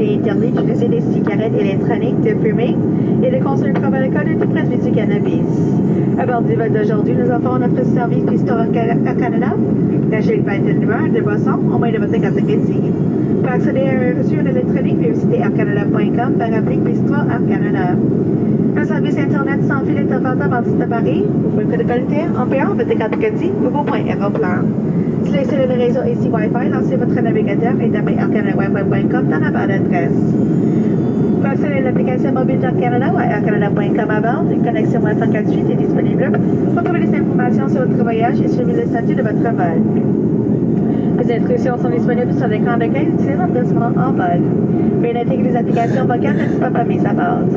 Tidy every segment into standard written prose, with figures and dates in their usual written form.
est interdit d'utiliser des cigarettes électroniques, de fumer et de consommer comme alcool et de produits du cannabis. À bord du vol d'aujourd'hui, nous offrons notre service Bistro au Canada, d'achat de vêtements de boissons, au moins de votre catégorie. Pour accéder à un reçu électronique, veuillez visiter aircanada.com par appeler Bistro Air Canada. Un service Internet sans fil est offert à partir de Paris. Vous pouvez connecter en payant votre carte de crédit ou vos points Airoplane. Si vous installez le réseau AC Wi-Fi, lancez votre navigateur et tapez aircanadawifi.com dans la barre d'adresse. Pour accéder à l'application mobile d'Air Canada ou à aircanada.com à bord, une connexion Wi-Fi gratuite est disponible pour trouver des informations sur votre voyage et suivre le statut de votre vol. Les instructions sont disponibles sur l'écran d'accueil utilisant l'emplacement en vol. Veuillez noter que les applications vocales ne sont pas mises à bord.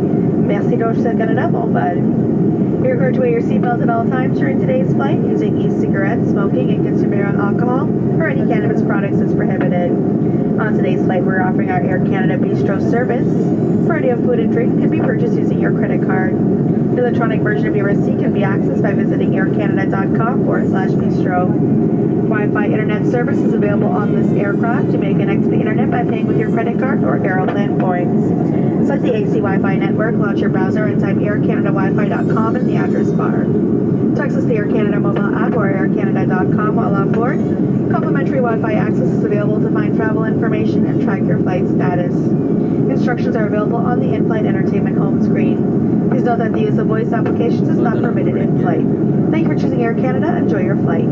Merci d'Ocean Canada, bon vol. Be required to wear your seatbelt at all times during today's flight. Using e-cigarettes, smoking, and consuming alcohol or any cannabis products is prohibited. On today's flight, we're offering our Air Canada Bistro service. A variety of food and drink can be purchased using your credit card. The electronic version of your receipt can be accessed by visiting aircanada.com/bistro. Wi-Fi internet service is available on this aircraft. You may connect to the internet by paying with your credit card or Airoplane points. Select the AC Wi-Fi network, launch your browser, and type aircanadawifi.com in the address bar. To access the Air Canada mobile app or aircanada.com while on board, complimentary Wi-Fi access is available to find travel information and track your flight status. Instructions are available on the in-flight entertainment home screen. Please note that the use of voice applications is not permitted in flight. Thank you for choosing Air Canada. Enjoy your flight.